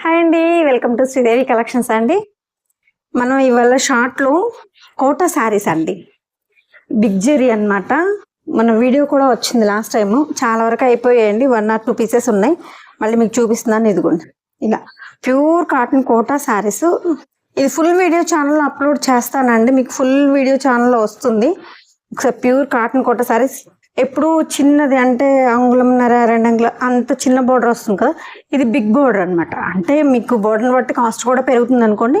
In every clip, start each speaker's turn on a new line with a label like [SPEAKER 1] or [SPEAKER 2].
[SPEAKER 1] Hi అండి, welcome to Sridevi collections అండి. మనం ఇవాళ షార్ట్లో కోటా శారీస్ అండి, బిగ్ జెరీ అనమాట. మన వీడియో కూడా వచ్చింది లాస్ట్ టైం, చాలా వరకు అయిపోయాయండి. 1 or 2 పీసెస్ ఉన్నాయి, మళ్ళీ మీకు చూపిస్తున్నాను. ఇదిగోండి, ఇలా ప్యూర్ కాటన్ కోటా శారీస్. ఇది ఫుల్ వీడియో ఛానల్లో అప్లోడ్ చేస్తానండి, మీకు ఫుల్ వీడియో ఛానల్లో వస్తుంది. ఒకసారి ప్యూర్ కాటన్ కోటా శారీస్. ఎప్పుడు చిన్నది అంటే అంగుళంన్నర 2 అంగుళం అంత చిన్న బోర్డర్ వస్తుంది కదా, ఇది బిగ్ బోర్డర్ అనమాట. అంటే మీకు బోర్డర్ని బట్టి కాస్ట్ కూడా పెరుగుతుంది అనుకోండి.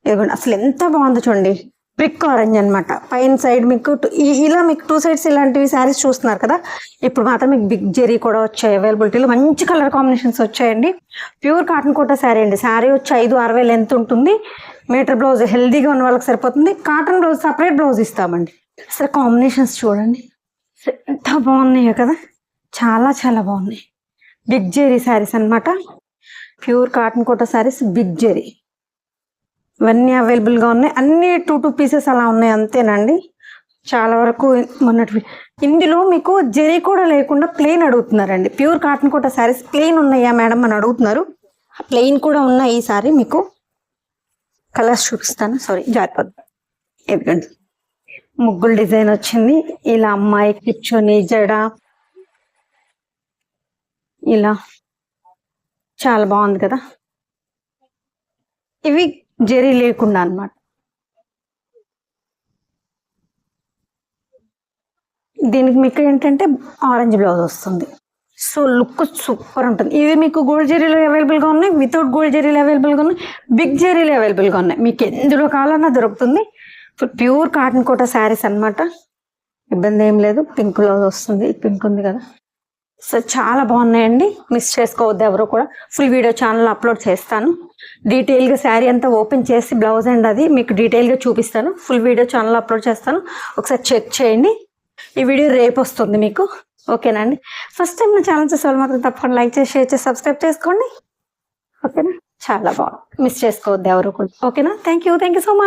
[SPEAKER 1] ఇదిగోండి, అసలు ఎంత బాగుందో చూడండి. బ్రిక్ ఆరెంజ్ అనమాట. పైన సైడ్ మీకు ఇలా మీకు 2 sides ఇలాంటివి శారీస్ చూస్తున్నారు కదా. ఇప్పుడు మాత్రం మీకు బిగ్ జెరీ కూడా వచ్చాయి అవైలబిలిటీలో. మంచి కలర్ కాంబినేషన్స్ వచ్చాయండి. ప్యూర్ కాటన్ కోటా శారీ అండి. శారీ వచ్చి 5-6 వేలు ఎంత ఉంటుంది. మీటర్ బ్లౌజ్ హెల్దీగా ఉన్న వాళ్ళకి సరిపోతుంది. కాటన్ బ్లౌజ్ సపరేట్ బ్లౌజ్ ఇస్తామండి. అసలు కాంబినేషన్స్ చూడండి, ఎంత బాగున్నాయో కదా, చాలా చాలా బాగున్నాయి. బిగ్ జెరీ శారీస్ అనమాట. Pure cotton Kota saris, big zari ఇవన్నీ అవైలబుల్గా ఉన్నాయి. అన్ని 2 పీసెస్ అలా ఉన్నాయి, అంతేనండి. చాలా వరకు మొన్నటి ఇందులో మీకు జెరీ కూడా లేకుండా ప్లెయిన్ అడుగుతున్నారండి. Pure cotton Kota saris plain ఉన్నాయా మేడం అని అడుగుతున్నారు. ప్లెయిన్ కూడా ఉన్నాయి. ఈ సారీ మీకు కలర్స్ చూపిస్తాను. సారీ, జారిపోద్దు. ఎందుకండి ముగ్గులు డిజైన్ వచ్చింది. ఇలా అమ్మాయి కూర్చొని జడ, ఇలా చాలా బాగుంది కదా. ఇవి జెరీ లేకుండా అన్నమాట. దీనికి మీకు ఏంటంటే ఆరెంజ్ బ్లౌజ్ వస్తుంది. సో లుక్ సూపర్ ఉంటుంది. ఇవి మీకు గోల్డ్ జెరీలో అవైలబుల్గా ఉన్నాయి, వితౌట్ గోల్డ్ జెరీలో అవైలబుల్గా ఉన్నాయి, బిగ్ జెరీలో అవైలబుల్గా ఉన్నాయి. మీకు ఎందులో కావాలన్నా దొరుకుతుంది. ప్యూర్ కాటన్ కోటా శారీస్ అనమాట. ఇబ్బంది ఏం లేదు. పింక్ బ్లౌజ్ వస్తుంది. పింక్ ఉంది కదా. సో చాలా బాగున్నాయండి, మిస్ చేసుకోవద్దు ఎవరు కూడా. ఫుల్ వీడియో ఛానల్ అప్లోడ్ చేస్తాను. డీటెయిల్గా శారీ అంతా ఓపెన్ చేసి బ్లౌజ్ అండ్ అది మీకు డీటెయిల్గా చూపిస్తాను. ఫుల్ వీడియో ఛానల్ అప్లోడ్ చేస్తాను, ఒకసారి చెక్ చేయండి. ఈ వీడియో రేపు వస్తుంది మీకు. ఓకేనా అండి. ఫస్ట్ టైం నా ఛానల్ చూసే వాళ్ళు మాత్రం తప్పకుండా లైక్ చేసి, షేర్ చేసి, సబ్స్క్రైబ్ చేసుకోండి. ఓకేనా. చాలా బాగుంది, మిస్ చేసుకోవద్దు ఎవరు కూడా. ఓకేనా. Thank you so much.